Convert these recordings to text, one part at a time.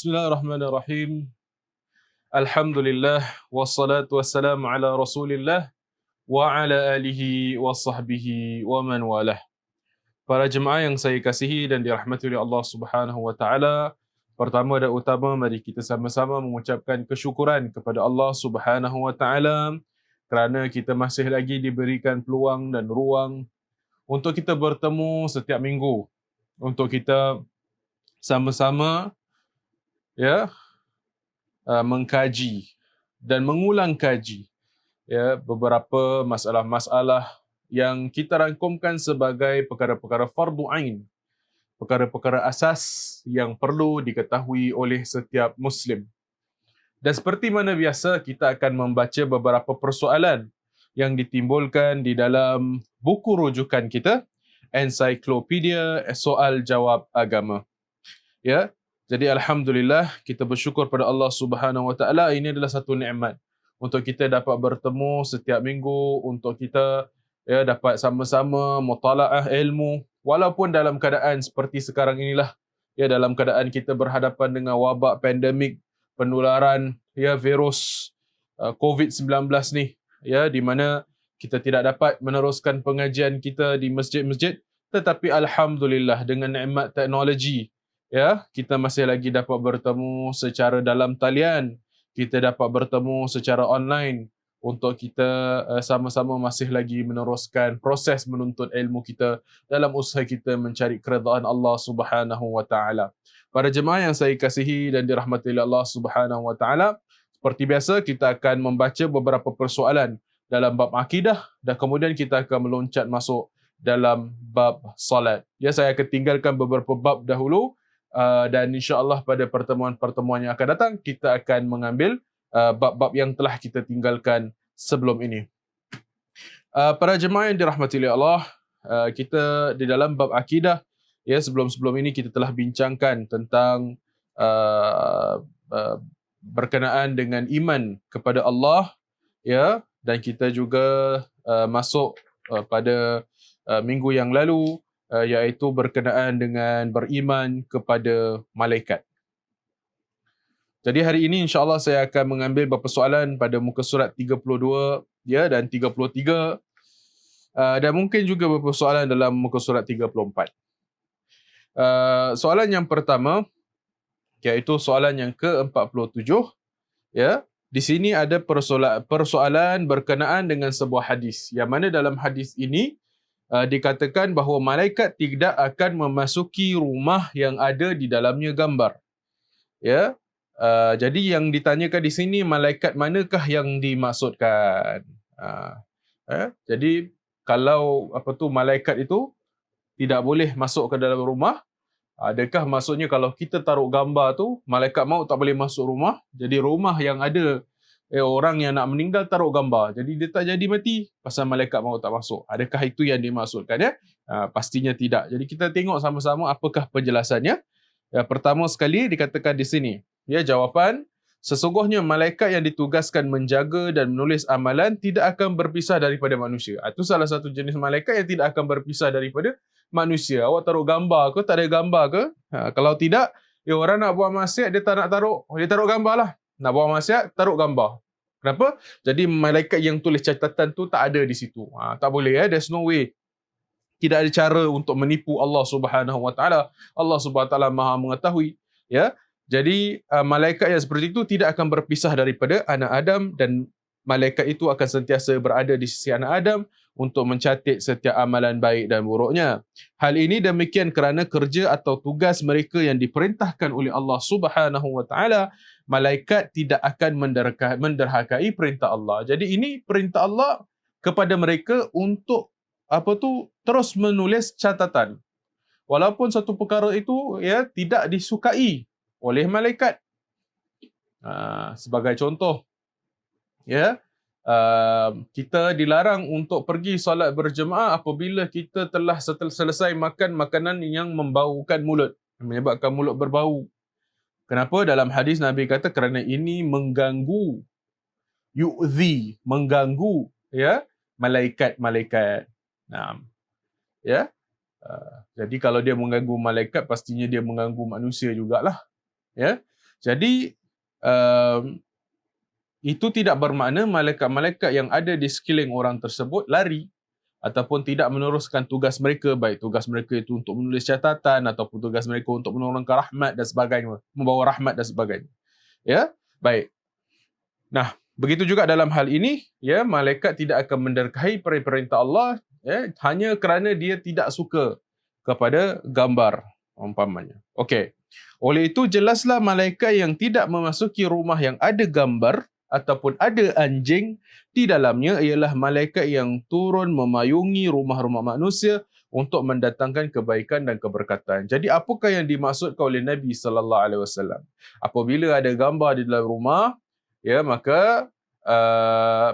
Bismillahirrahmanirrahim. Alhamdulillah wassalatu wassalamu ala Rasulillah wa ala alihi wa sahbihi wa man walah. Para jemaah yang saya kasihi dan dirahmati oleh Allah Subhanahu wa taala, pertama dan utama mari kita sama-sama mengucapkan kesyukuran kepada Allah Subhanahu wa taala kerana kita masih lagi diberikan peluang dan ruang untuk kita bertemu setiap minggu untuk kita sama-sama ya mengkaji dan mengulang kaji beberapa masalah-masalah yang kita rangkumkan sebagai perkara-perkara fardu ain, perkara-perkara asas yang perlu diketahui oleh setiap muslim. Dan seperti mana biasa, kita akan membaca beberapa persoalan yang ditimbulkan di dalam buku rujukan kita, Ensiklopedia Soal Jawab Agama. Jadi alhamdulillah kita bersyukur pada Allah Subhanahu wa taala, ini adalah satu nikmat untuk kita dapat bertemu setiap minggu, untuk kita dapat sama-sama mutalaah ilmu walaupun dalam keadaan seperti sekarang inilah, dalam keadaan kita berhadapan dengan wabak pandemik penularan virus COVID-19 ni, di mana kita tidak dapat meneruskan pengajian kita di masjid-masjid, tetapi alhamdulillah dengan nikmat teknologi kita masih lagi dapat bertemu secara dalam talian, kita dapat bertemu secara online untuk kita sama-sama masih lagi meneruskan proses menuntut ilmu kita dalam usaha kita mencari keredaan Allah Subhanahu wa taala. Para jemaah yang saya kasihi dan dirahmati oleh Allah Subhanahu wa taala, seperti biasa kita akan membaca beberapa persoalan dalam bab akidah dan kemudian kita akan meloncat masuk dalam bab salat. Saya akan tinggalkan beberapa bab dahulu. Dan insya-Allah pada pertemuan-pertemuan yang akan datang kita akan mengambil bab-bab yang telah kita tinggalkan sebelum ini. Para jemaah yang dirahmati oleh Allah, kita di dalam bab akidah, sebelum-sebelum ini kita telah bincangkan tentang berkenaan dengan iman kepada Allah, dan kita juga masuk pada minggu yang lalu iaitu berkenaan dengan beriman kepada malaikat. Jadi hari ini insya-Allah saya akan mengambil beberapa soalan pada muka surat 32 dan 33 dan mungkin juga beberapa soalan dalam muka surat 34. Soalan yang pertama iaitu soalan yang ke-47, di sini ada persoalan berkenaan dengan sebuah hadis, yang mana dalam hadis ini dikatakan bahawa malaikat tidak akan memasuki rumah yang ada di dalamnya gambar. Jadi yang ditanyakan di sini, malaikat manakah yang dimaksudkan? Jadi kalau malaikat itu tidak boleh masuk ke dalam rumah, adakah maksudnya kalau kita taruh gambar tu, malaikat maut tak boleh masuk rumah? Jadi rumah yang ada orang yang nak meninggal taruh gambar, jadi dia tak jadi mati pasal malaikat maut tak masuk. Adakah itu yang dimaksudkan? Pastinya tidak. Jadi kita tengok sama-sama apakah penjelasannya. Pertama sekali dikatakan di sini, jawapan, sesungguhnya malaikat yang ditugaskan menjaga dan menulis amalan tidak akan berpisah daripada manusia. Itu salah satu jenis malaikat yang tidak akan berpisah daripada manusia. Awak taruh gambar ke, tak ada gambar ke? Kalau tidak, orang nak buat maksiat dia tak nak taruh, dia taruh gambar lah. Nak buat maksiat, taruh gambar. Kenapa? Jadi malaikat yang tulis catatan tu tak ada di situ. Tak boleh, there's no way. Tidak ada cara untuk menipu Allah Subhanahu wa taala. Allah Subhanahu wa taala Maha mengetahui, Jadi malaikat yang seperti itu tidak akan berpisah daripada anak Adam, dan malaikat itu akan sentiasa berada di sisi anak Adam untuk mencatat setiap amalan baik dan buruknya. Hal ini demikian kerana kerja atau tugas mereka yang diperintahkan oleh Allah Subhanahu wa taala. Malaikat tidak akan menderhakai perintah Allah. Jadi ini perintah Allah kepada mereka untuk terus menulis catatan. Walaupun satu perkara itu tidak disukai oleh malaikat. Sebagai contoh, kita dilarang untuk pergi solat berjemaah apabila kita telah selesai makan makanan yang membaukan mulut, menyebabkan mulut berbau. Kenapa? Dalam hadis Nabi kata kerana ini mengganggu, mengganggu malaikat-malaikat. Jadi kalau dia mengganggu malaikat, pastinya dia mengganggu manusia jugalah. Jadi itu tidak bermakna malaikat-malaikat yang ada di sekeliling orang tersebut lari ataupun tidak meneruskan tugas mereka, baik tugas mereka itu untuk menulis catatan ataupun tugas mereka untuk menurunkan rahmat dan sebagainya, membawa rahmat dan sebagainya. Ya, baik. Nah, begitu juga dalam hal ini, ya, malaikat tidak akan menderkai perintah Allah, ya, hanya kerana dia tidak suka kepada gambar umpamanya. Okey. Oleh itu jelaslah malaikat yang tidak memasuki rumah yang ada gambar ataupun ada anjing di dalamnya ialah malaikat yang turun memayungi rumah-rumah manusia untuk mendatangkan kebaikan dan keberkatan. Jadi apakah yang dimaksudkan oleh Nabi sallallahu alaihi wasallam? Apabila ada gambar di dalam rumah, ya, maka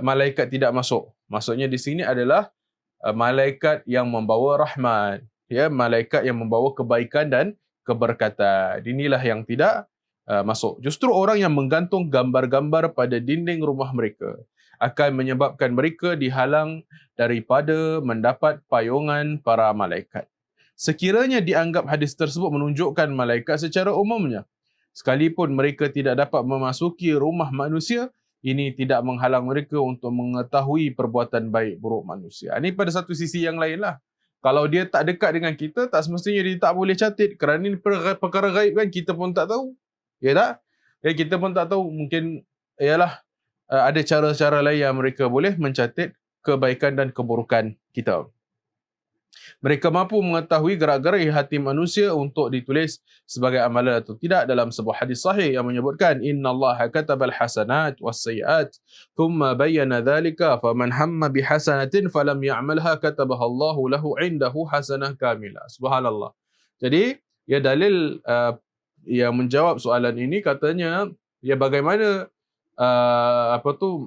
malaikat tidak masuk. Maksudnya di sini adalah malaikat yang membawa rahmat, ya, malaikat yang membawa kebaikan dan keberkatan. Inilah yang tidak masuk. Justru orang yang menggantung gambar-gambar pada dinding rumah mereka akan menyebabkan mereka dihalang daripada mendapat payungan para malaikat. Sekiranya dianggap hadis tersebut menunjukkan malaikat secara umumnya, sekalipun mereka tidak dapat memasuki rumah manusia, ini tidak menghalang mereka untuk mengetahui perbuatan baik buruk manusia. Ini pada satu sisi yang lain lah. Kalau dia tak dekat dengan kita, tak semestinya dia tak boleh catat. Kerana ini perkara gaib kan, kita pun tak tahu. Ya tak? Ya, kita pun tak tahu. Mungkin ialah ada cara-cara lain yang mereka boleh mencatat kebaikan dan keburukan kita. Mereka mampu mengetahui gerak-gerik hati manusia untuk ditulis sebagai amalan atau tidak. Dalam sebuah hadis sahih yang menyebutkan innallaha katabal hasanat was-sayyi'at thumma bayyana dhalika faman hamma bihasanatin falam ya'malha katabaha Allahu lahu 'indahu hasanah kamilah. Subhanallah. Jadi ya, dalil yang menjawab soalan ini katanya, ya, bagaimana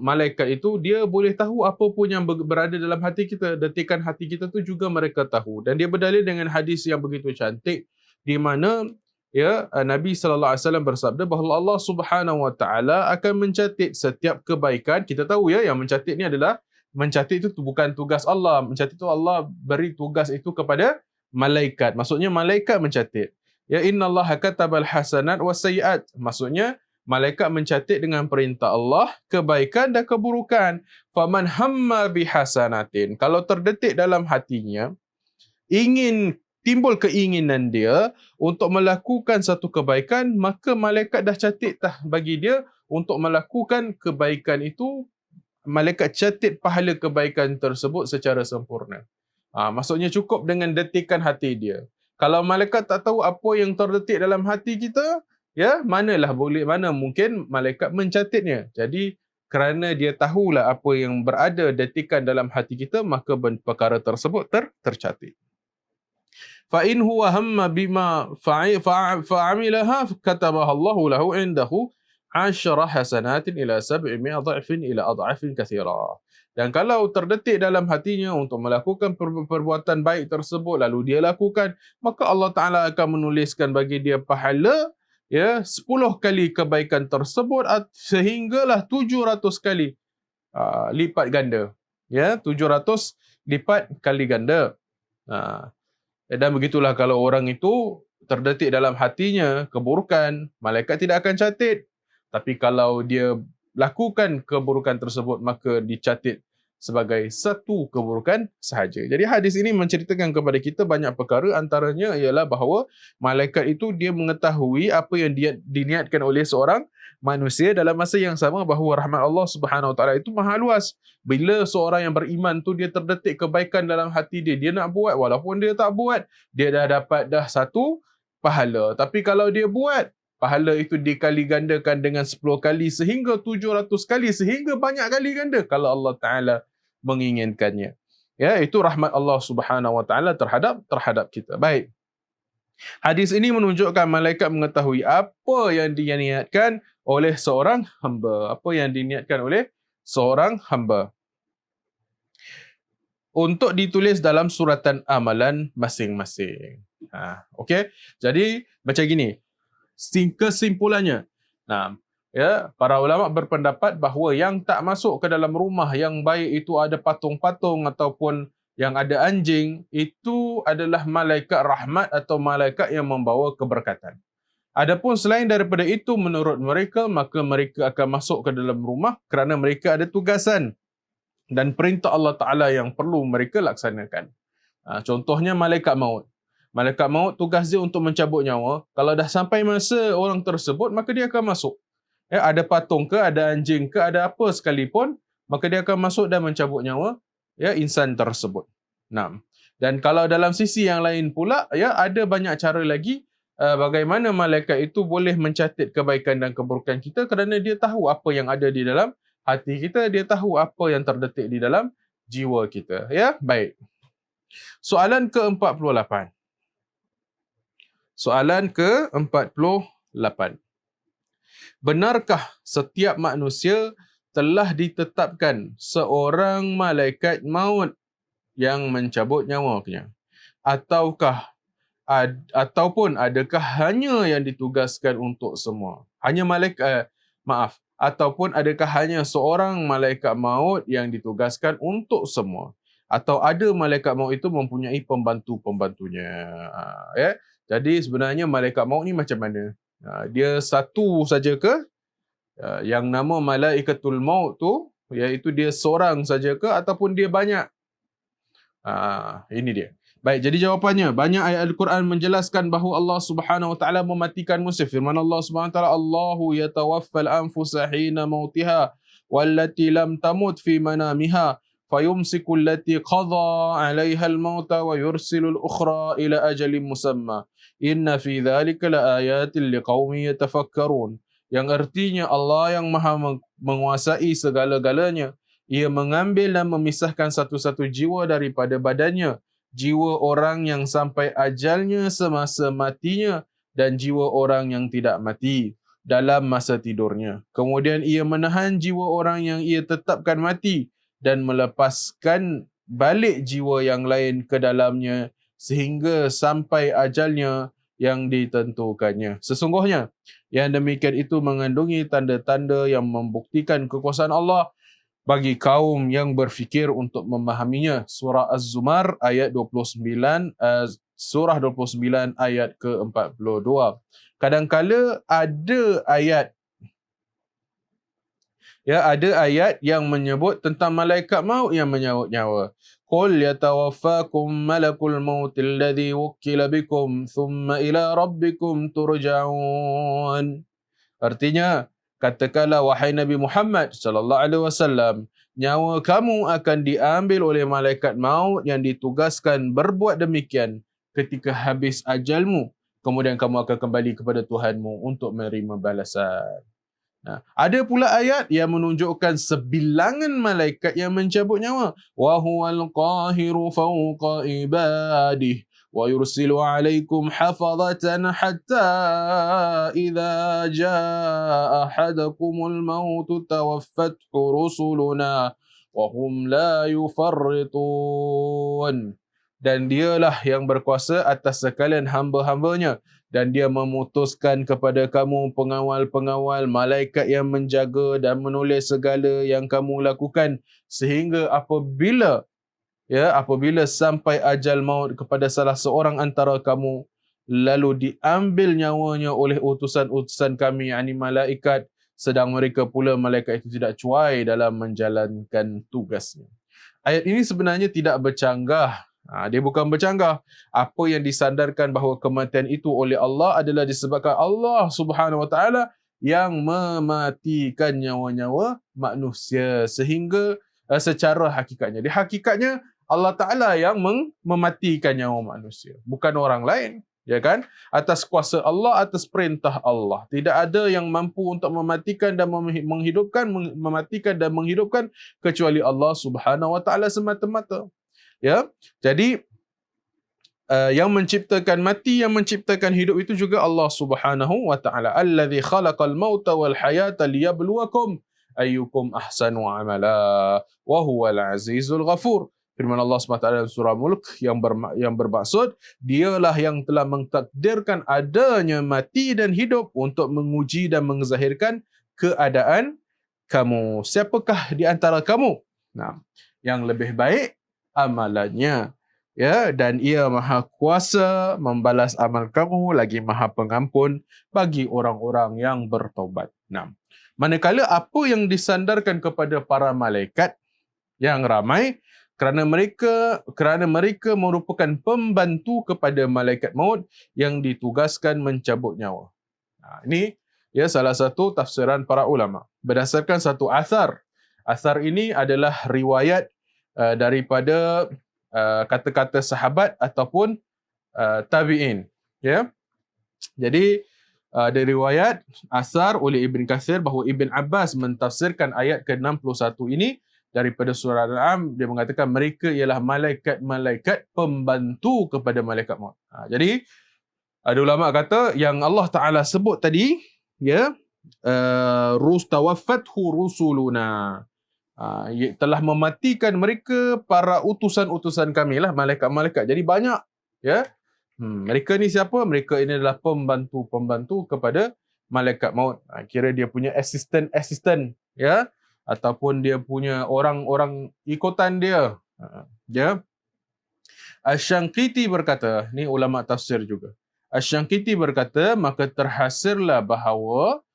malaikat itu dia boleh tahu apa pun yang berada dalam hati kita, detikan hati kita tu juga mereka tahu. Dan dia berdalil dengan hadis yang begitu cantik di mana, ya, Nabi sallallahu alaihi wasallam bersabda bahawa Allah Subhanahu wa taala akan mencatat setiap kebaikan. Kita tahu, ya, yang mencatat ni adalah mencatat itu bukan tugas Allah. Mencatat itu Allah beri tugas itu kepada malaikat. Maksudnya malaikat mencatat. Ya, innallaha katabal hasanat was-sayyi'at. Maksudnya malaikat mencatat dengan perintah Allah kebaikan dan keburukan. Faman hamma bihasanatin. Kalau terdetik dalam hatinya ingin timbul keinginan dia untuk melakukan satu kebaikan, maka malaikat dah catat dah bagi dia untuk melakukan kebaikan itu. Malaikat catat pahala kebaikan tersebut secara sempurna. Maksudnya cukup dengan detikan hati dia. Kalau malaikat tak tahu apa yang terdetik dalam hati kita, ya, mana mungkin malaikat mencatatnya. Jadi kerana dia tahulah apa yang berada detikan dalam hati kita, maka perkara tersebut tercatat. Fa in huwa hamma bima fa'amilaha katabaha Allahu lahu 'indahu 10 hasanatin ila 700 dha'fin ila ad'afin katsira. Dan kalau terdetik dalam hatinya untuk melakukan perbuatan baik tersebut lalu dia lakukan, maka Allah Taala akan menuliskan bagi dia pahala, ya, 10 kali kebaikan tersebut sehinggalah 700 kali lipat ganda. Ya, 700 lipat kali ganda. Dan begitulah kalau orang itu terdetik dalam hatinya keburukan, malaikat tidak akan catat. Tapi kalau dia lakukan keburukan tersebut, maka dicatat sebagai satu keburukan sahaja. Jadi hadis ini menceritakan kepada kita banyak perkara, antaranya ialah bahawa malaikat itu dia mengetahui apa yang diniatkan oleh seorang manusia, dalam masa yang sama bahawa rahmat Allah Subhanahu Wa Taala itu maha luas. Bila seorang yang beriman tu dia terdetik kebaikan dalam hati dia, dia nak buat walaupun dia tak buat, dia dah dapat satu pahala. Tapi kalau dia buat, pahala itu dikali gandakan dengan 10 kali sehingga 700 kali, sehingga banyak kali ganda kalau Allah Ta'ala menginginkannya. Ya, itu rahmat Allah Subhanahu Wa Ta'ala terhadap kita. Baik. Hadis ini menunjukkan malaikat mengetahui apa yang diniatkan oleh seorang hamba. Apa yang diniatkan oleh seorang hamba. Untuk ditulis dalam suratan amalan masing-masing. Okey. Jadi macam gini. Kesimpulannya, ya, para ulama berpendapat bahawa yang tak masuk ke dalam rumah yang baik itu ada patung-patung ataupun yang ada anjing, itu adalah malaikat rahmat atau malaikat yang membawa keberkatan. Adapun selain daripada itu menurut mereka, maka mereka akan masuk ke dalam rumah kerana mereka ada tugasan dan perintah Allah Ta'ala yang perlu mereka laksanakan. Contohnya malaikat maut. Malaikat maut tugas dia untuk mencabut nyawa. Kalau dah sampai masa orang tersebut, maka dia akan masuk. Ada patung ke, ada anjing ke, ada apa sekalipun, maka dia akan masuk dan mencabut nyawa insan tersebut. Nah, dan kalau dalam sisi yang lain pula, ada banyak cara lagi bagaimana malaikat itu boleh mencatat kebaikan dan keburukan kita kerana dia tahu apa yang ada di dalam hati kita, dia tahu apa yang terdetik di dalam jiwa kita. Baik. Soalan ke-48. Soalan ke-48. Benarkah setiap manusia telah ditetapkan seorang malaikat maut yang mencabut nyawanya? Ataupun adakah hanya yang ditugaskan untuk semua? Ataupun adakah hanya seorang malaikat maut yang ditugaskan untuk semua? Atau ada malaikat maut itu mempunyai pembantu-pembantunya? Jadi sebenarnya malaikat maut ni macam mana? Dia satu saja ke? Yang nama malaikatul maut tu, iaitu dia seorang saja ke ataupun dia banyak? Ini dia. Baik, jadi jawapannya, banyak ayat Al-Quran menjelaskan bahawa Allah Subhanahu Wa Taala mematikan musuh. Firman Allah Subhanahu Wa Taala, Allahu yatawaffal anfusa hina mautiha wallati lam tamut fi manamiha fayumsiku allati qadha 'alayha al-mauta wa yursilu al-ukhra ila ajalin musamma. Inna fi dhalika laayatin liqaumin yatafakkarun. Yang artinya Allah yang Maha menguasai segala-galanya. Ia mengambil dan memisahkan satu-satu jiwa daripada badannya, jiwa orang yang sampai ajalnya semasa matinya dan jiwa orang yang tidak mati dalam masa tidurnya. Kemudian ia menahan jiwa orang yang ia tetapkan mati dan melepaskan balik jiwa yang lain ke dalamnya sehingga sampai ajalnya yang ditentukannya. Sesungguhnya yang demikian itu mengandungi tanda-tanda yang membuktikan kekuasaan Allah bagi kaum yang berfikir untuk memahaminya. Surah Az-Zumar ayat 29, surah 29 ayat ke-42. Kadang-kala ada ayat yang menyebut tentang malaikat maut yang menyawat nyawa. Qul yatawaffakum malakul maut alladhi wukkila bikum thumma ila rabbikum turja'un. Artinya, katakanlah wahai Nabi Muhammad sallallahu alaihi wasallam, nyawa kamu akan diambil oleh malaikat maut yang ditugaskan berbuat demikian ketika habis ajalmu. Kemudian kamu akan kembali kepada Tuhanmu untuk menerima balasan. Ada pula ayat yang menunjukkan sebilangan malaikat yang mencabut nyawa. Wa huwal qahiru fawqa ibadihi wa yursilu alaikum hafazatan hatta idza jaa ahadakumul maut tawaffathu rusuluna wa hum la yufarritun. Dan dialah yang berkuasa atas sekalian hamba-hambanya, dan dia memutuskan kepada kamu pengawal-pengawal malaikat yang menjaga dan menulis segala yang kamu lakukan sehingga apabila sampai ajal maut kepada salah seorang antara kamu, lalu diambil nyawanya oleh utusan-utusan kami, yakni malaikat, sedang mereka pula malaikat itu tidak cuai dalam menjalankan tugasnya. Ayat ini sebenarnya tidak bercanggah. Dia bukan bercanggah. Apa yang disandarkan bahawa kematian itu oleh Allah adalah disebabkan Allah Subhanahu Wa Taala yang mematikan nyawa-nyawa manusia sehingga secara hakikatnya. Di hakikatnya Allah Ta'ala yang mematikan nyawa manusia, bukan orang lain. Ya kan? Atas kuasa Allah, atas perintah Allah. Tidak ada yang mampu untuk mematikan dan mematikan dan menghidupkan kecuali Allah Subhanahu Wa Ta'ala semata-mata. Ya. Jadi yang menciptakan mati, yang menciptakan hidup itu juga Allah Subhanahu Wa Ta'ala. Allazi khalaqal mauta wal hayata liyabluwakum ayyukum ahsanu amala wa huwal azizul ghafur. Firman Allah SWT dalam surah Mulk yang bermaksud, dialah yang telah mentakdirkan adanya mati dan hidup untuk menguji dan mengzahirkan keadaan kamu. Siapakah di antara kamu yang lebih baik amalannya? ya, dan ia maha kuasa membalas amal kamu, lagi maha pengampun bagi orang-orang yang bertobat. Nah, manakala apa yang disandarkan kepada para malaikat yang ramai, kerana mereka merupakan pembantu kepada malaikat maut yang ditugaskan mencabut nyawa. Ini ya salah satu tafsiran para ulama berdasarkan satu asar. Asar ini adalah riwayat daripada kata-kata sahabat ataupun tabi'in, ya. Jadi ada riwayat asar oleh Ibn Katsir bahawa Ibn Abbas mentafsirkan ayat ke-61 ini daripada surah Al-An'am. Dia mengatakan mereka ialah malaikat-malaikat pembantu kepada malaikat maut. Jadi ada ulama kata yang Allah Taala sebut tadi, ya, tawaffathu rusuluna, telah mematikan mereka para utusan-utusan kami lah, malaikat-malaikat. Jadi banyak, ya. Mereka ni siapa? Mereka ini adalah pembantu-pembantu kepada malaikat maut. Kira dia punya assistant, ya, ataupun dia punya orang-orang ikutan dia. Ya. Asy-Syangqiti berkata, ni ulama tafsir juga. Asy-Syangqiti berkata, maka terhasillah bahawa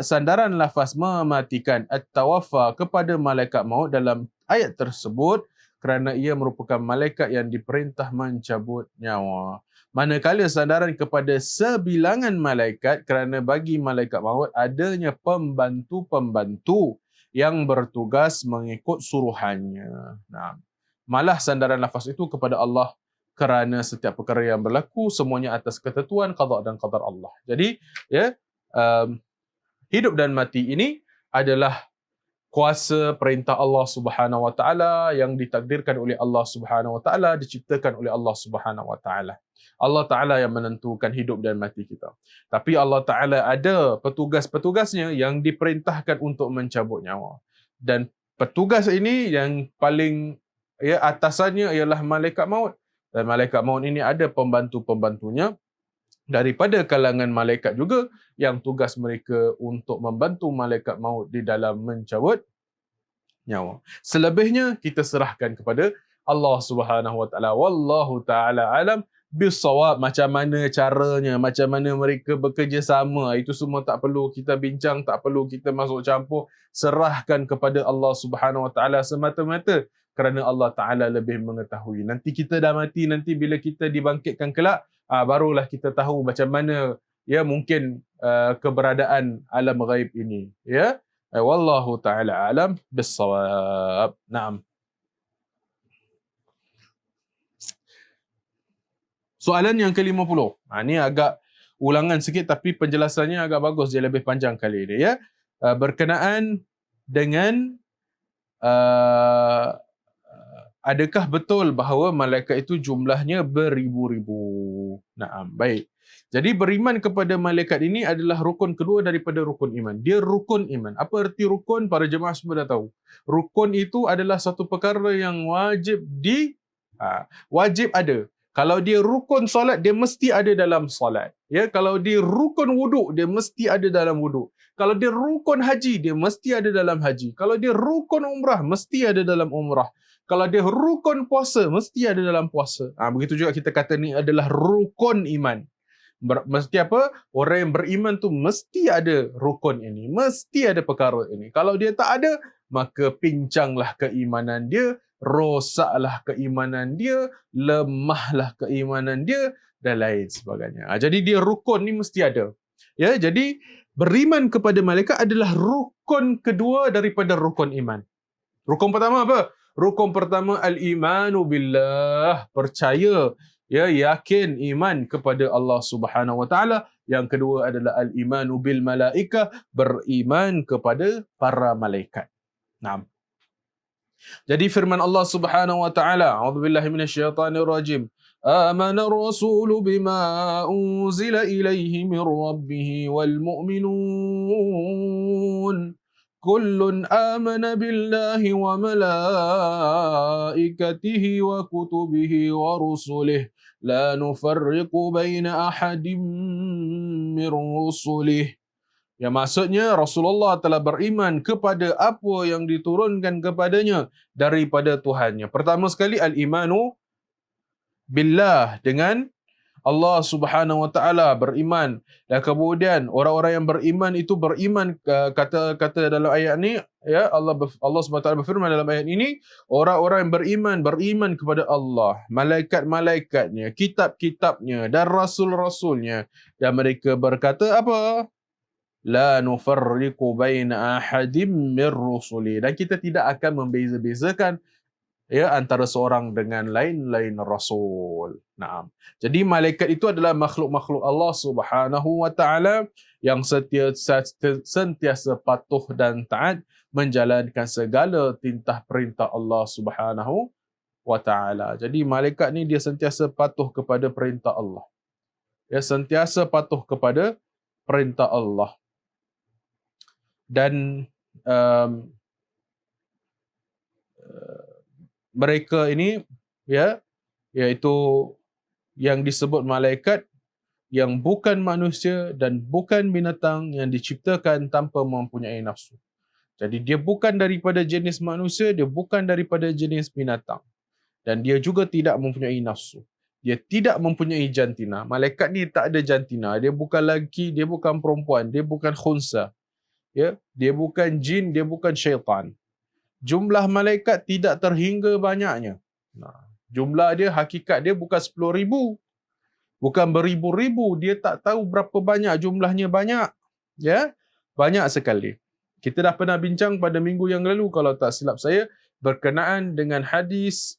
sandaran lafaz mematikan at-tawaffa kepada malaikat maut dalam ayat tersebut kerana ia merupakan malaikat yang diperintah mencabut nyawa. Manakala sandaran kepada sebilangan malaikat kerana bagi malaikat maut adanya pembantu-pembantu yang bertugas mengikut suruhannya. Nah, malah sandaran lafaz itu kepada Allah kerana setiap perkara yang berlaku semuanya atas ketentuan qada dan qadar Allah. Jadi, ya, hidup dan mati ini adalah kuasa perintah Allah Subhanahu Wa Taala yang ditakdirkan oleh Allah Subhanahu Wa Taala, diciptakan oleh Allah Subhanahu Wa Taala. Allah Taala yang menentukan hidup dan mati kita. Tapi Allah Taala ada petugas-petugasnya yang diperintahkan untuk mencabut nyawa. Dan petugas ini yang paling, ya, atasannya ialah malaikat maut. Dan malaikat maut ini ada pembantu-pembantunya daripada kalangan malaikat juga yang tugas mereka untuk membantu malaikat maut di dalam mencabut nyawa. Selebihnya kita serahkan kepada Allah Subhanahu Wa Taala. Wallahu taala alam bisawab. Macam mana caranya, macam mana mereka bekerjasama, itu semua tak perlu kita bincang, tak perlu kita masuk campur. Serahkan kepada Allah Subhanahu Wa Taala semata-mata kerana Allah Taala lebih mengetahui. Nanti kita dah mati, nanti bila kita dibangkitkan kelak, barulah kita tahu macam mana, ya, mungkin keberadaan alam ghaib ini, ya. Wallahu taala alam bissawab. Naam. Soalan yang ke-50. Ini agak ulangan sikit tapi penjelasannya agak bagus, dia lebih panjang kali ini, ya. Berkenaan dengan adakah betul bahawa malaikat itu jumlahnya beribu-ribu? Naam, baik. Jadi beriman kepada malaikat ini adalah rukun kedua daripada rukun iman. Dia rukun iman. Apa erti rukun? Para jemaah semua dah tahu. Rukun itu adalah satu perkara yang wajib ada. Kalau dia rukun solat, dia mesti ada dalam solat. Ya, kalau dia rukun wuduk, dia mesti ada dalam wuduk. Kalau dia rukun haji, dia mesti ada dalam haji. Kalau dia rukun umrah, mesti ada dalam umrah. Kalau dia rukun puasa, mesti ada dalam puasa. Begitu juga kita kata ni adalah rukun iman. Mesti apa? Orang yang beriman tu mesti ada rukun ini. Mesti ada perkara ini. Kalau dia tak ada, maka pincanglah keimanan dia, rosaklah keimanan dia, lemahlah keimanan dia, dan lain sebagainya. Jadi dia rukun ni mesti ada. Ya, jadi beriman kepada malaikat adalah rukun kedua daripada rukun iman. Rukun pertama apa? Rukun pertama al-imanu billah, percaya, ya, yakin iman kepada Allah Subhanahu Wa Taala. Yang kedua adalah al-imanu bil malaikah, beriman kepada para malaikat. Naam. Jadi firman Allah Subhanahu Wa Taala, a'udzubillahi minasyaitonir rajim. Amana ar-rasulu bima unzila ilaihi min rabbih wal mu'minun. Kullun amana billahi wa malaikatihi wa kutubihi wa rusulihi la nufarriqu baina ahadim min rusulihi. Yang maksudnya Rasulullah telah beriman kepada apa yang diturunkan kepadanya daripada Tuhannya. Pertama sekali al-imanu billah, dengan Allah Subhanahu wa taala, beriman. Dan kemudian orang-orang yang beriman itu beriman, kata dalam ayat ni, ya, Allah Subhanahu wa taala berfirman dalam ayat ini, orang-orang yang beriman kepada Allah, malaikat-malaikatnya, kitab-kitabnya dan rasul-rasulnya, dan mereka berkata apa? La nufarriqu baina ahadim mir rusuli. Dan kita tidak akan membeza-bezakan, ya, antara seorang dengan lain rasul. Naam. Jadi malaikat itu adalah makhluk-makhluk Allah Subhanahu wa taala yang sentiasa patuh dan taat menjalankan segala tintah perintah Allah Subhanahu wa taala. Jadi malaikat ni dia sentiasa patuh kepada perintah Allah. Dia sentiasa patuh kepada perintah Allah. Dan mereka ini, ya, iaitu yang disebut malaikat yang bukan manusia dan bukan binatang, yang diciptakan tanpa mempunyai nafsu. Jadi dia bukan daripada jenis manusia, dia bukan daripada jenis binatang, dan dia juga tidak mempunyai nafsu. Dia tidak mempunyai jantina. Malaikat ni tak ada jantina. Dia bukan lelaki, dia bukan perempuan, dia bukan khunsa. Ya, dia bukan jin, dia bukan syaitan. Jumlah malaikat tidak terhingga banyaknya. Jumlah dia, hakikat dia bukan 10,000. Bukan beribu-ribu. Dia tak tahu berapa banyak jumlahnya, banyak. Ya, banyak sekali. Kita dah pernah bincang pada minggu yang lalu, kalau tak silap saya, berkenaan dengan hadis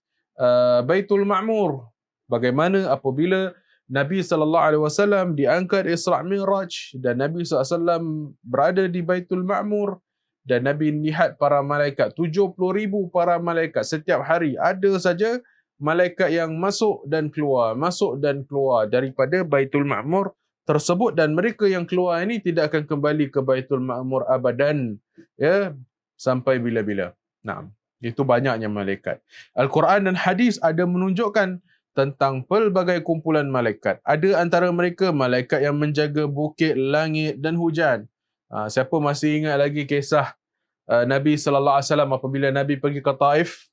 Baitul Ma'mur. Bagaimana apabila Nabi SAW diangkat Isra' Mi'raj dan Nabi SAW berada di Baitul Ma'mur, dan Nabi lihat para malaikat, 70,000 para malaikat setiap hari. Ada saja malaikat yang masuk dan keluar daripada Baitul Ma'mur tersebut, dan mereka yang keluar ini tidak akan kembali ke Baitul Ma'mur abadan, ya, sampai bila-bila. Nah, itu banyaknya malaikat. Al-Quran dan hadis ada menunjukkan tentang pelbagai kumpulan malaikat. Ada antara mereka malaikat yang menjaga bukit, langit dan hujan. Siapa masih ingat lagi kisah Nabi sallallahu alaihi wasallam apabila Nabi pergi ke Taif,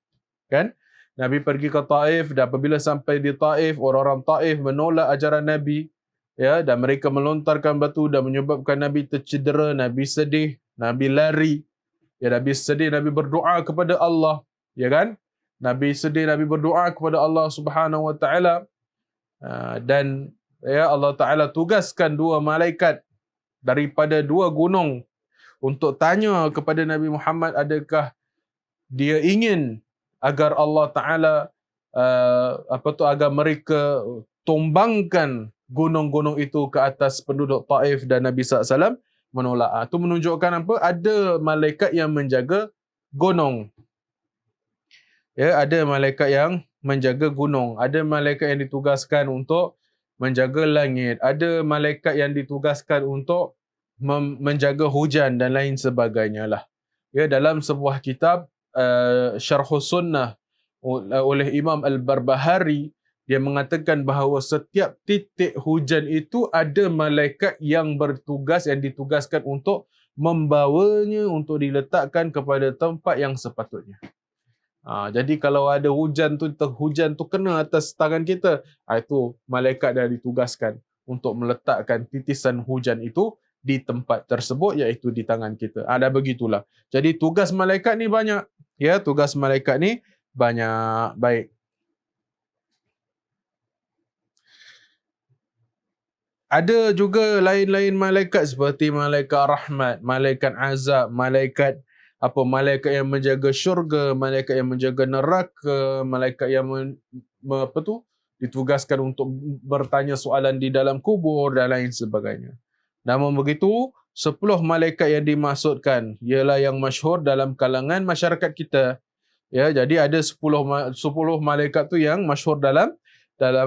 kan? Nabi pergi ke Taif, dan apabila sampai di Taif, orang-orang Taif menolak ajaran Nabi, ya, dan mereka melontarkan batu dan menyebabkan Nabi tercedera. Nabi sedih, Nabi lari. Ya, Nabi sedih, Nabi berdoa kepada Allah, ya kan? Nabi sedih, Nabi berdoa kepada Allah Subhanahu wa taala. Dan ya, Allah Taala tugaskan dua malaikat daripada dua gunung untuk tanya kepada Nabi Muhammad, adakah dia ingin agar Allah Taala agar mereka tumbangkan gunung-gunung itu ke atas penduduk Taif, dan Nabi SAW menolak. Itu menunjukkan apa? Ada malaikat yang menjaga gunung. Ya, ada malaikat yang menjaga gunung, ada malaikat yang ditugaskan untuk menjaga langit, ada malaikat yang ditugaskan untuk menjaga hujan dan lain sebagainya lah. Ya, dalam sebuah kitab Syarhus Sunnah oleh Imam Al-Barbahari, dia mengatakan bahawa setiap titik hujan itu ada malaikat yang bertugas, yang ditugaskan untuk membawanya untuk diletakkan kepada tempat yang sepatutnya. Jadi kalau ada hujan tu kena atas tangan kita, itu malaikat dah ditugaskan untuk meletakkan titisan hujan itu di tempat tersebut, iaitu di tangan kita. Dah begitulah. Jadi tugas malaikat ni banyak. Ya, tugas malaikat ni banyak. Baik. Ada juga lain-lain malaikat seperti malaikat rahmat, malaikat azab, malaikat yang menjaga syurga, malaikat yang menjaga neraka, malaikat yang ditugaskan untuk bertanya soalan di dalam kubur dan lain sebagainya. Namun begitu, 10 malaikat yang dimaksudkan ialah yang masyhur dalam kalangan masyarakat kita. Ya, jadi ada 10 malaikat tu yang masyhur dalam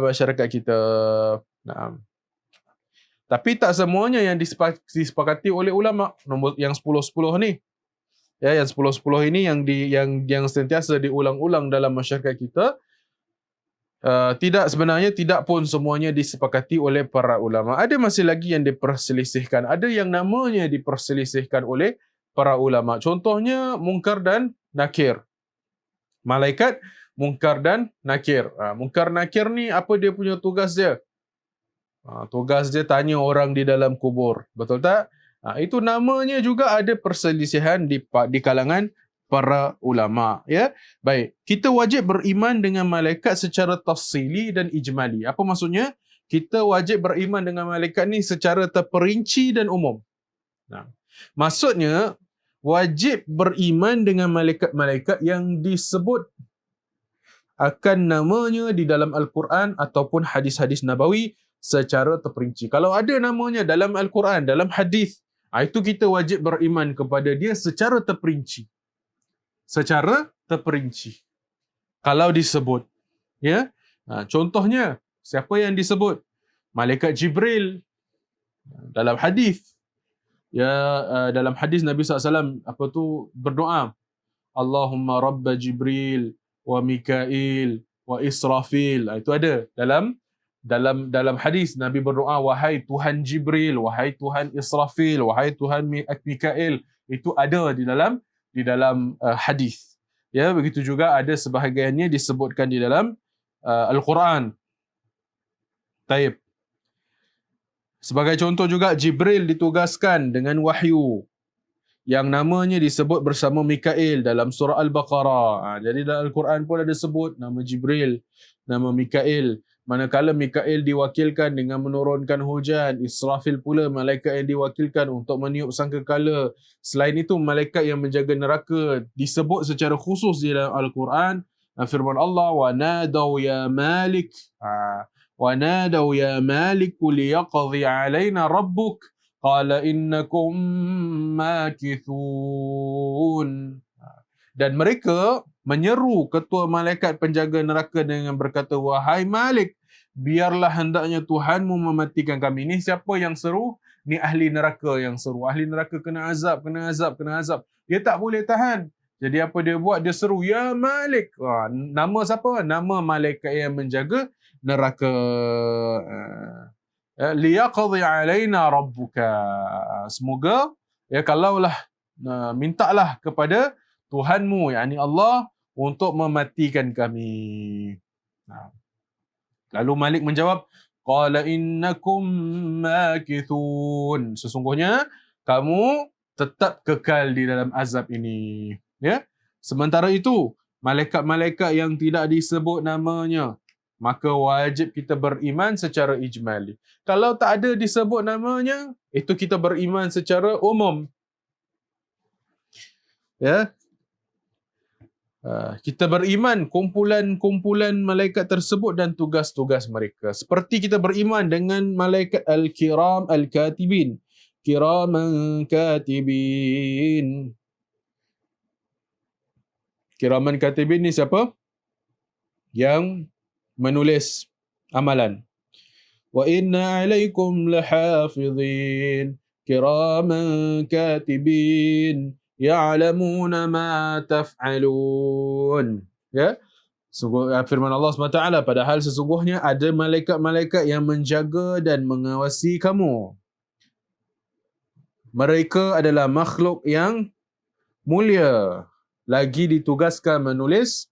masyarakat kita. Tapi tak semuanya yang disepakati oleh ulama. Nombor yang 10-10 ni. Ya, yang 10-10 ini yang sentiasa diulang-ulang dalam masyarakat kita. Tidak pun semuanya disepakati oleh para ulama. Ada masih lagi yang diperselisihkan. Ada yang namanya diperselisihkan oleh para ulama. Contohnya Munkar dan Nakir. Malaikat Munkar dan Nakir. Munkar Nakir ni apa dia punya tugas dia? Tugas dia tanya orang di dalam kubur. Betul tak? Itu namanya juga ada perselisihan di kalangan para ulama. Ya, baik. Kita wajib beriman dengan malaikat secara tafsili dan ijmali. Apa maksudnya? Kita wajib beriman dengan malaikat ni secara terperinci dan umum. Maksudnya, wajib beriman dengan malaikat-malaikat yang disebut akan namanya di dalam Al-Quran ataupun hadis-hadis Nabawi secara terperinci. Kalau ada namanya dalam Al-Quran, dalam hadis, itu kita wajib beriman kepada dia secara terperinci. Secara terperinci. Kalau disebut, ya. Contohnya, siapa yang disebut? Malaikat Jibril dalam hadis. Ya, dalam hadis Nabi SAW berdoa, Allahumma rabba Jibril wa Mikail wa Israfil. Itu ada dalam hadis Nabi berdoa, wahai Tuhan Jibril, wahai Tuhan Israfil, wahai Tuhan Mikail. Itu ada di dalam hadis. Ya, begitu juga ada sebahagiannya disebutkan di dalam Al-Quran. Taib. Sebagai contoh juga, Jibril ditugaskan dengan wahyu yang namanya disebut bersama Mikail dalam surah Al-Baqarah. Jadi dalam Al-Quran pun ada sebut nama Jibril, nama Mikail. Manakala Mikail diwakilkan dengan menurunkan hujan, Israfil pula malaikat yang diwakilkan untuk meniup sangkakala. Selain itu, malaikat yang menjaga neraka disebut secara khusus di dalam Al-Quran. Firman Allah, وَنَادَوْا يَا مَالِكُ وَنَادَوْا يَا مَالِكُ لِيَقْضِي عَلَيْنَا رَبُّكَ Qala innakum makithun. Dan mereka menyeru ketua malaikat penjaga neraka dengan berkata, wahai Malik, biarlah hendaknya Tuhanmu mematikan kami. Ini siapa yang seru? Ni ahli neraka yang seru. Ahli neraka kena azab. Dia tak boleh tahan. Jadi apa dia buat? Dia seru, ya Malik. Nama siapa? Nama malaikat yang menjaga neraka. Liyaqdi alaina rabbuka. Semoga kalaulah mintalah kepada Tuhanmu, yakni Allah, untuk mematikan kami. Lalu Malik menjawab, qala innakum makithun. Sesungguhnya kamu tetap kekal di dalam azab ini. Ya. Sementara itu, malaikat-malaikat yang tidak disebut namanya, maka wajib kita beriman secara ijmali. Kalau tak ada disebut namanya, itu kita beriman secara umum. Ya. Kita beriman kumpulan malaikat tersebut dan tugas-tugas mereka. Seperti kita beriman dengan malaikat al-kiram al-katibin. Kiraman katibin. Kiraman katibin ni siapa? Yang menulis amalan. Wa inna alaikum lahafidhin kiraman katibin ya'lamuna ma taf'alun. Ya. Firman Allah SWT, padahal sesungguhnya ada malaikat-malaikat yang menjaga dan mengawasi kamu. Mereka adalah makhluk yang mulia, lagi ditugaskan menulis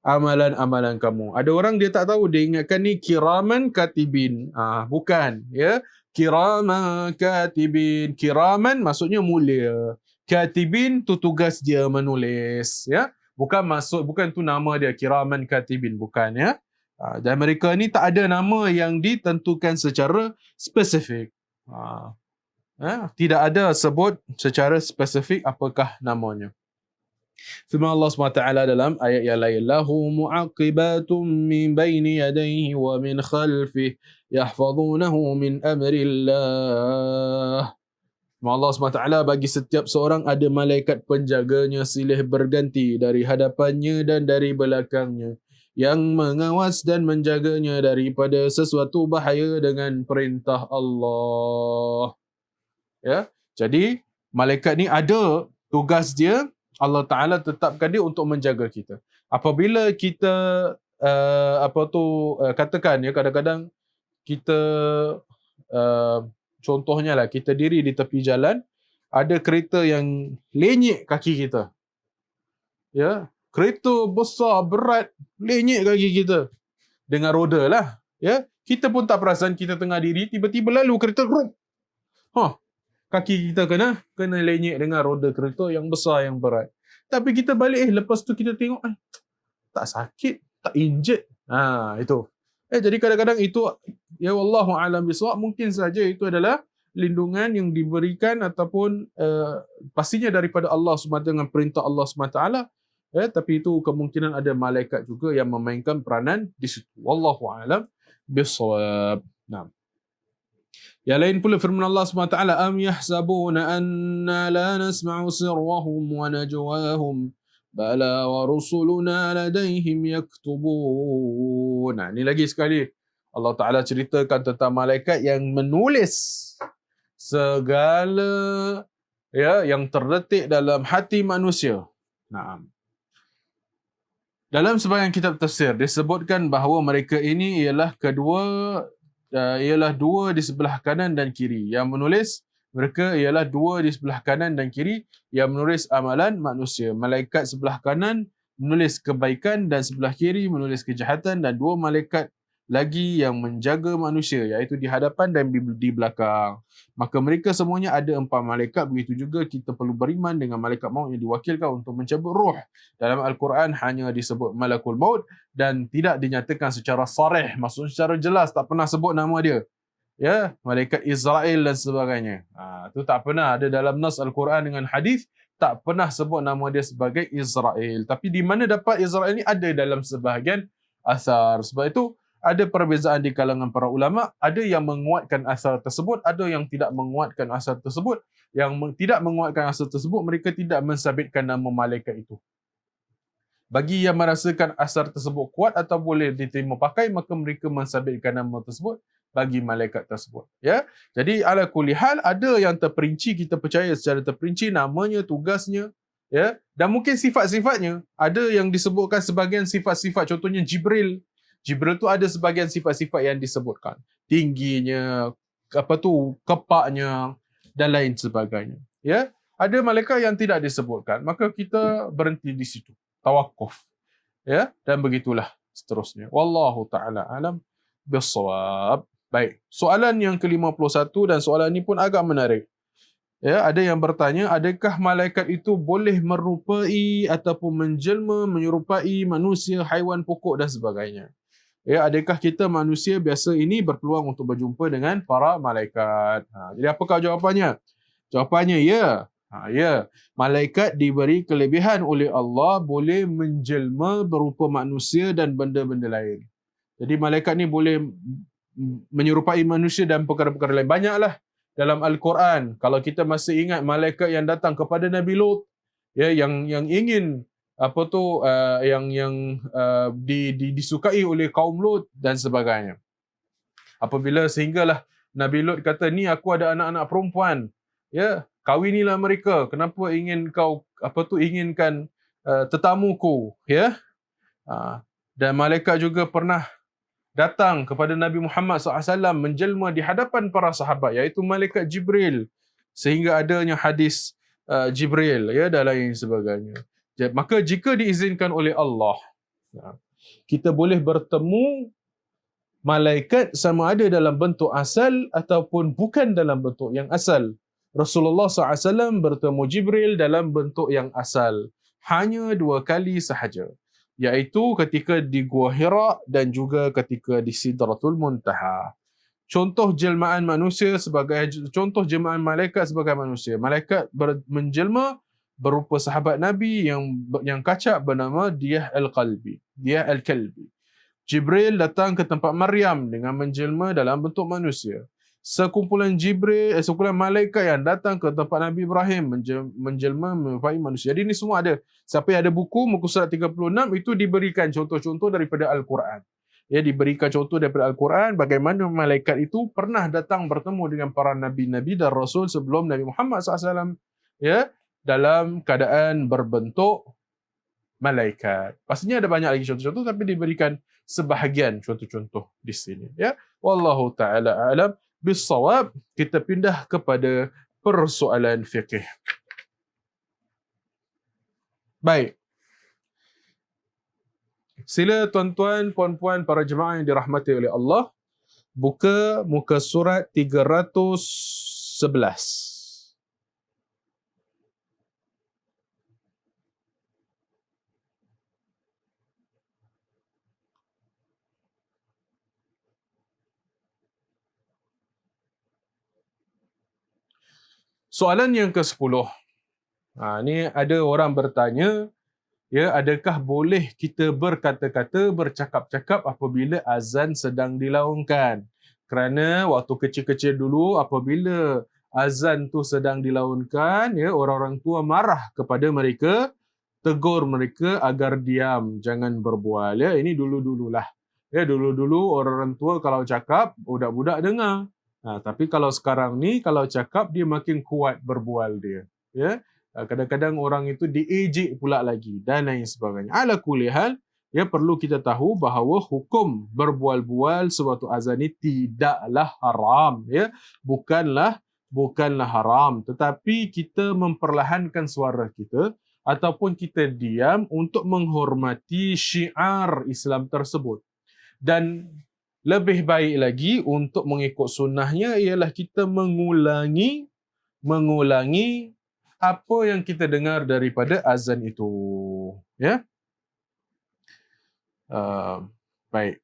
amalan-amalan kamu. Ada orang dia tak tahu, dia ingatkan ni kiraman katibin. Bukan, ya. Kiraman katibin. Kiraman maksudnya mulia. Katibin tu tugas dia menulis, ya. Bukan tu nama dia kiraman katibin, bukan, ya. Dan mereka ni tak ada nama yang ditentukan secara spesifik. Tidak ada sebut secara spesifik apakah namanya. Firman Allah SWT dalam ayat yang lain, lahu mu'aqibatum min baini yadayhi wa min khalfih yahfazunahu min amrillah. Allah SWT, bagi setiap seorang ada malaikat penjaganya silih berganti dari hadapannya dan dari belakangnya, yang mengawas dan menjaganya daripada sesuatu bahaya dengan perintah Allah. Ya, jadi malaikat ni ada tugas dia, Allah Ta'ala tetapkan dia untuk menjaga kita. Apabila kita katakan, ya, kadang-kadang kita contohnya lah, kita diri di tepi jalan, ada kereta yang lenyek kaki kita. Ya, kereta besar, berat, lenyek kaki kita. Dengan roda lah. Ya, kita pun tak perasan kita tengah diri, tiba-tiba lalu kereta rup. Kaki kita kena lenyek dengan roda kereta yang besar, yang berat. Tapi kita balik, lepas tu kita tengok, tak sakit, tak injured. Itu. Jadi kadang-kadang itu, ya wallahu a'lam bisawab, mungkin saja itu adalah lindungan yang diberikan ataupun pastinya daripada Allah SWT dengan perintah Allah SWT. Tapi itu kemungkinan ada malaikat juga yang memainkan peranan di situ. Wallahu a'lam bisawab. Nah. Yang lain pula firman Allah SWT, am yahsabuna anna la nasma'u sirrahum wa najwahum bala wa rusuluna ladaihim yaktubun. Ini lagi sekali Allah Ta'ala ceritakan tentang malaikat yang menulis segala yang terdetik dalam hati manusia. Dalam sebahagian kitab tafsir disebutkan bahawa mereka ini ialah dua di sebelah kanan dan kiri. Yang menulis mereka ialah dua di sebelah kanan dan kiri yang menulis amalan manusia. Malaikat sebelah kanan menulis kebaikan dan sebelah kiri menulis kejahatan, dan dua malaikat lagi yang menjaga manusia, iaitu di hadapan dan di belakang. Maka mereka semuanya ada 4 malaikat. Begitu juga kita perlu beriman dengan malaikat maut yang diwakilkan untuk mencabut roh. Dalam Al-Quran hanya disebut malakul maut dan tidak dinyatakan secara sarih, maksudnya secara jelas, tak pernah sebut nama dia. Malaikat Israel dan sebagainya. Itu tak pernah ada dalam nas Al-Quran dengan hadis, tak pernah sebut nama dia sebagai Israel. Tapi di mana dapat Israel ni? Ada dalam sebahagian asar. Sebab itu ada perbezaan di kalangan para ulama, ada yang menguatkan asar tersebut, ada yang tidak menguatkan asar tersebut. Yang tidak menguatkan asar tersebut, mereka tidak mensabitkan nama malaikat itu. Bagi yang merasakan asar tersebut kuat atau boleh diterima pakai, maka mereka mensabitkan nama tersebut bagi malaikat tersebut. Jadi ala kulli hal, ada yang terperinci, kita percaya secara terperinci namanya, tugasnya, dan mungkin sifat-sifatnya. Ada yang disebutkan sebahagian sifat-sifat, contohnya Jibril. Jibril tu ada sebahagian sifat-sifat yang disebutkan. Tingginya, kepaknya dan lain sebagainya. Ada malaikat yang tidak disebutkan. Maka kita berhenti di situ. Tawakuf. Dan begitulah seterusnya. Wallahu ta'ala alam bisawab. Baik. Soalan yang ke-51 dan soalan ini pun agak menarik. Ada yang bertanya, adakah malaikat itu boleh merupai ataupun menjelma, menyerupai manusia, haiwan, pokok dan sebagainya? Adakah kita manusia biasa ini berpeluang untuk berjumpa dengan para malaikat? Jadi apakah jawapannya? Jawapannya ya. Malaikat diberi kelebihan oleh Allah, boleh menjelma berupa manusia dan benda-benda lain. Jadi malaikat ni boleh menyerupai manusia dan perkara-perkara lain. Banyaklah dalam Al-Quran. Kalau kita masih ingat malaikat yang datang kepada Nabi Lut, yang ingin disukai oleh kaum Lut dan sebagainya. Apabila sehinggalah Nabi Lut kata, ni aku ada anak-anak perempuan, kawinilah mereka. Kenapa ingin kau inginkan tetamuku? Dan malaikat juga pernah datang kepada Nabi Muhammad SAW menjelma di hadapan para sahabat, iaitu malaikat Jibril, sehingga adanya hadis Jibril dan lain sebagainya. Maka jika diizinkan oleh Allah, kita boleh bertemu malaikat sama ada dalam bentuk asal ataupun bukan dalam bentuk yang asal. Rasulullah SAW bertemu Jibril dalam bentuk yang asal. Hanya 2 kali sahaja. Iaitu ketika di Gua Hira dan juga ketika di Sidratul Muntaha. Contoh jelmaan manusia contoh jelmaan malaikat sebagai manusia. Malaikat menjelma berupa sahabat Nabi yang kacak bernama Diyah Al-Kalbi. Jibril datang ke tempat Maryam dengan menjelma dalam bentuk manusia. Sekumpulan malaikat yang datang ke tempat Nabi Ibrahim menjelma menyerupai manusia. Jadi ini semua ada. Siapa yang ada buku, muka surat 36, itu diberikan contoh-contoh daripada Al-Quran. Diberikan contoh daripada Al-Quran bagaimana malaikat itu pernah datang bertemu dengan para Nabi-Nabi dan Rasul sebelum Nabi Muhammad SAW. Dalam keadaan berbentuk malaikat. Pastinya ada banyak lagi contoh-contoh, tapi diberikan sebahagian contoh-contoh di sini. Wallahu ta'ala a'lam bissawab. Kita pindah kepada persoalan fiqh. Baik. Sila tuan-tuan, puan-puan, para jemaah yang dirahmati oleh Allah, buka muka surat 311. Soalan yang ke-10. Ni ada orang bertanya, ya, adakah boleh kita berkata-kata, bercakap-cakap apabila azan sedang dilaungkan? Kerana waktu kecil-kecil dulu, apabila azan tu sedang dilaungkan, ya, orang-orang tua marah kepada mereka, tegur mereka agar diam, jangan berbual. Ya, ini dulu-dululah. Ya, dulu-dulu orang-orang tua kalau cakap, budak-budak dengar. Tapi kalau sekarang ni, kalau cakap, dia makin kuat berbual dia. Ya, kadang-kadang orang itu diejek pula lagi dan lain sebagainya. Ala kulli hal, ya, perlu kita tahu bahawa hukum berbual-bual sewaktu azan ini tidaklah haram, ya. Bukanlah haram, tetapi kita memperlahankan suara kita ataupun kita diam untuk menghormati syiar Islam tersebut. Dan lebih baik lagi untuk mengikut sunnahnya ialah kita mengulangi apa yang kita dengar daripada azan itu. Ya. Baik.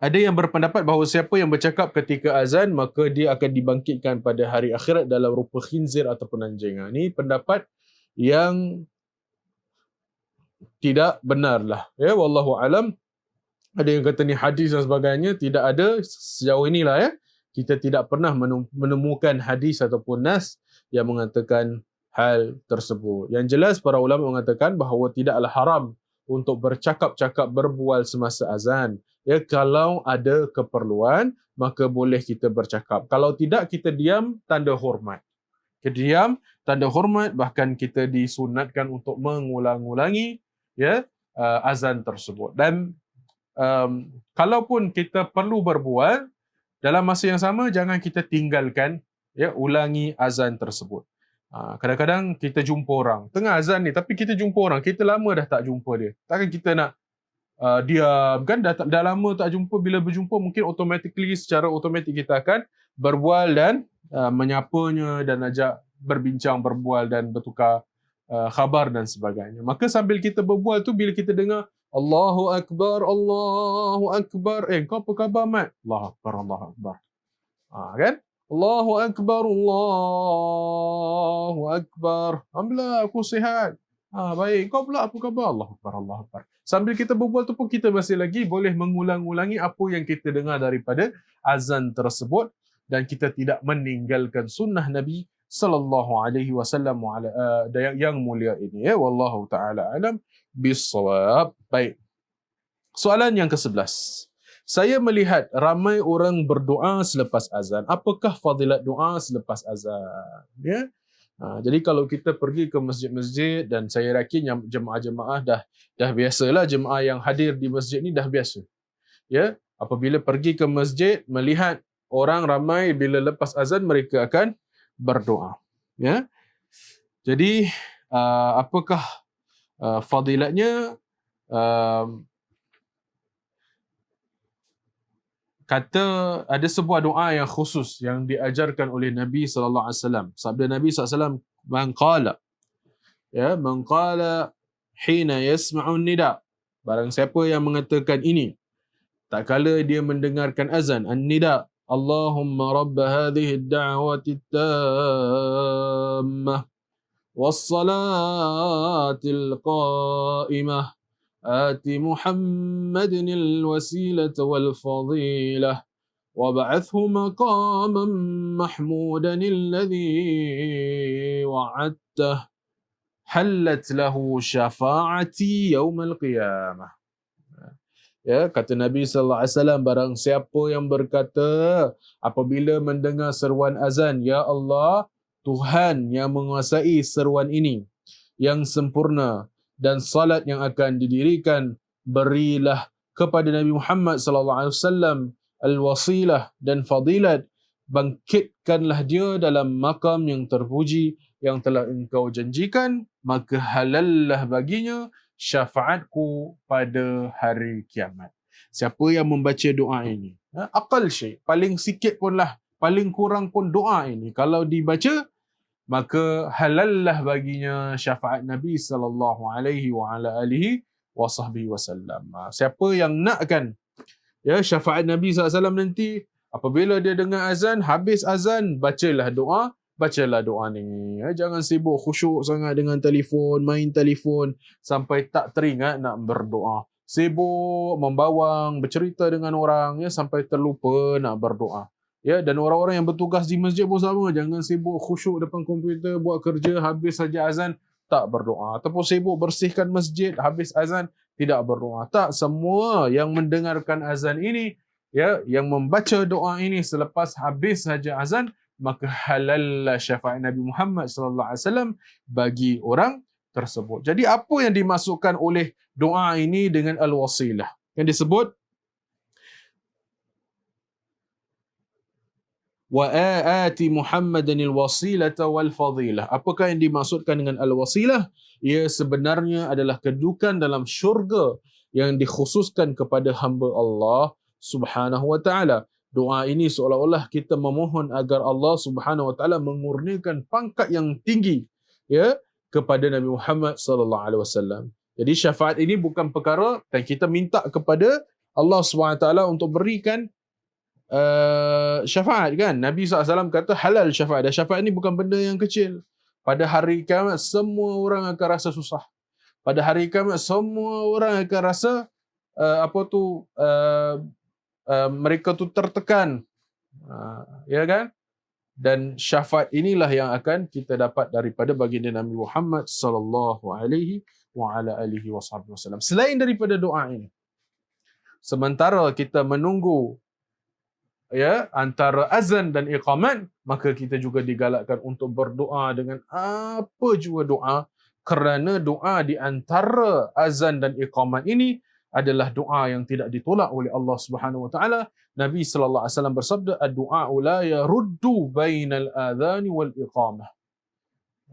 Ada yang berpendapat bahawa siapa yang bercakap ketika azan, maka dia akan dibangkitkan pada hari akhirat dalam rupa khinzir ataupun anjing. Ini pendapat yang tidak benar lah. Ya, wallahu alam. Ada yang kata ni hadis dan sebagainya, tidak ada sejauh inilah, ya. Kita tidak pernah menemukan hadis ataupun nas yang mengatakan hal tersebut. Yang jelas para ulama mengatakan bahawa tidaklah haram untuk bercakap-cakap berbual semasa azan. Ya, kalau ada keperluan, maka boleh kita bercakap. Kalau tidak, kita diam, tanda hormat. Kita diam, tanda hormat, bahkan kita disunatkan untuk mengulang-ulangi, ya, azan tersebut. Dan kalaupun kita perlu berbual, dalam masa yang sama jangan kita tinggalkan, ya, ulangi azan tersebut. Kadang-kadang kita jumpa orang tengah azan ni, tapi kita jumpa orang, kita lama dah tak jumpa dia. Takkan kita nak diam kan? Dah lama tak jumpa, bila berjumpa mungkin secara automatik kita akan berbual dan menyapanya dan ajak berbincang, berbual dan bertukar khabar dan sebagainya. Maka sambil kita berbual tu, bila kita dengar Allahu Akbar, Allahu Akbar, kau apa khabar, Mat? Allahu Akbar, Allahu Akbar. Kan? Allahu Akbar, Allahu Akbar. Alhamdulillah, aku sihat. Baik, kau pula apa khabar? Allahu Akbar, Allahu Akbar. Sambil kita berbual tu pun kita masih lagi boleh mengulang-ulangi apa yang kita dengar daripada azan tersebut, dan kita tidak meninggalkan sunnah Nabi sallallahu alaihi wasallam yang mulia ini, ya. Wallahu taala alam bissawab. Baik. Soalan yang ke-11. Saya melihat ramai orang berdoa selepas azan. Apakah fadilat doa selepas azan? Ya. Jadi kalau kita pergi ke masjid-masjid, dan saya yakin jemaah-jemaah dah biasalah, jemaah yang hadir di masjid ni dah biasa. Ya, apabila pergi ke masjid melihat orang ramai, bila lepas azan mereka akan berdoa. Ya. Jadi apakah fadilatnya? Kata ada sebuah doa yang khusus yang diajarkan oleh Nabi sallallahu alaihi wasallam. Sabda Nabi sallallahu alaihi wasallam, man qala hina yasma'u nida. Barang siapa yang mengatakan ini tak kala dia mendengarkan azan, an-nida, Allahumma rabb hadhihi ad-da'wati at-tammah was-salatil qa'imah آت محمد الوسيلة والفضيلة وابعثه مقاما محمودا الذي وعدته حلت له شفاعتي يوم القيامة. Ya, kata Nabi sallallahu alaihi wasallam, barang siapa yang berkata apabila mendengar seruan azan, ya Allah, Tuhan yang menguasai seruan ini yang sempurna dan salat yang akan didirikan, berilah kepada Nabi Muhammad sallallahu alaihi wasallam al-wasilah dan fadilat, bangkitkanlah dia dalam makam yang terpuji yang telah engkau janjikan, maka halallah baginya syafaatku pada hari kiamat. Siapa yang membaca doa ini, aqal syai, paling sikit pun lah, paling kurang pun doa ini kalau dibaca, maka halallah baginya syafaat Nabi sallallahu alaihi wa ala alihi wasallam. Siapa yang nakkan syafaat Nabi SAW nanti, apabila dia dengar azan, habis azan, bacalah doa ni. Jangan sibuk khusyuk sangat dengan telefon, main telefon sampai tak teringat nak berdoa. Sibuk membawang, bercerita dengan orang sampai terlupa nak berdoa. Dan orang-orang yang bertugas di masjid pun sama, jangan sibuk khusyuk depan komputer buat kerja, habis saja azan tak berdoa, ataupun sibuk bersihkan masjid, habis azan tidak berdoa. Tak, semua yang mendengarkan azan ini, yang membaca doa ini selepas habis saja azan, maka halal syafaat Nabi Muhammad sallallahu alaihi wasallam bagi orang tersebut. Jadi apa yang dimasukkan oleh doa ini dengan al-wasilah? Yang disebut wa aati Muhammadanil wasilata wal fadilah. Apakah yang dimaksudkan dengan al-wasilah? Ia sebenarnya adalah kedudukan dalam syurga yang dikhususkan kepada hamba Allah Subhanahu wa taala. Doa ini seolah-olah kita memohon agar Allah Subhanahu wa taala mengurniakan pangkat yang tinggi kepada Nabi Muhammad sallallahu alaihi wasallam. Jadi syafaat ini bukan perkara dan kita minta kepada Allah Subhanahu wa taala untuk berikan syafaat kan. Nabi SAW kata halal syafaat. Dan syafaat ni bukan benda yang kecil. Pada hari kiamat semua orang akan rasa susah. Pada hari kiamat semua orang akan rasa mereka tu tertekan. Ya kan? Dan syafaat inilah yang akan kita dapat daripada baginda Nabi Muhammad sallallahu alaihi wa ala alihi wasallam. Selain daripada doa ini, sementara kita menunggu antara azan dan iqamat, maka kita juga digalakkan untuk berdoa dengan apa jua doa, kerana doa di antara azan dan iqamat ini adalah doa yang tidak ditolak oleh Allah Subhanahu wa taala. Nabi sallallahu alaihi wasallam bersabda, ad-du'a la yaruddu bainal adhan wal iqamah.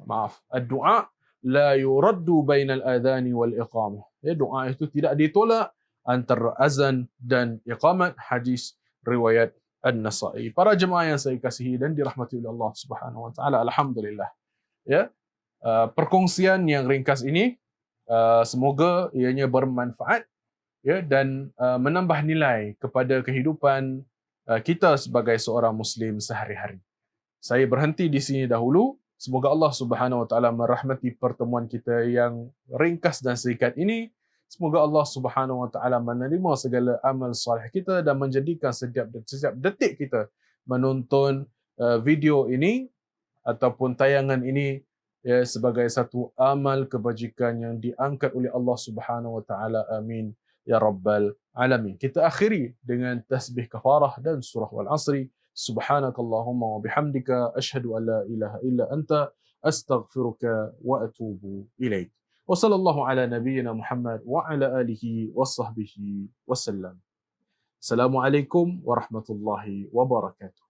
Maaf, ad-du'a la yuraddu bainal adhan wal iqamah. Doa itu tidak ditolak antara azan dan iqamat. Hadis riwayat An-Nasa'i. Para jemaah yang saya kasihi dan dirahmati oleh Allah Subhanahu wa taala, alhamdulillah. Perkongsian yang ringkas ini semoga ianya bermanfaat dan menambah nilai kepada kehidupan kita sebagai seorang muslim sehari-hari. Saya berhenti di sini dahulu. Semoga Allah Subhanahu wa taala merahmati pertemuan kita yang ringkas dan singkat ini. Semoga Allah Subhanahu wa taala menerima segala amal soleh kita dan menjadikan setiap detik kita menonton video ini ataupun tayangan ini sebagai satu amal kebajikan yang diangkat oleh Allah Subhanahu wa taala. Amin ya rabbal alamin. Kita akhiri dengan tasbih kafarah dan surah wal asri. Subhanakallahumma wa bihamdika asyhadu an la ilaha illa anta astaghfiruka wa atubu ilaik. وصلى الله على نبينا محمد وعلى آله وصحبه وسلم. السلام عليكم ورحمة الله وبركاته.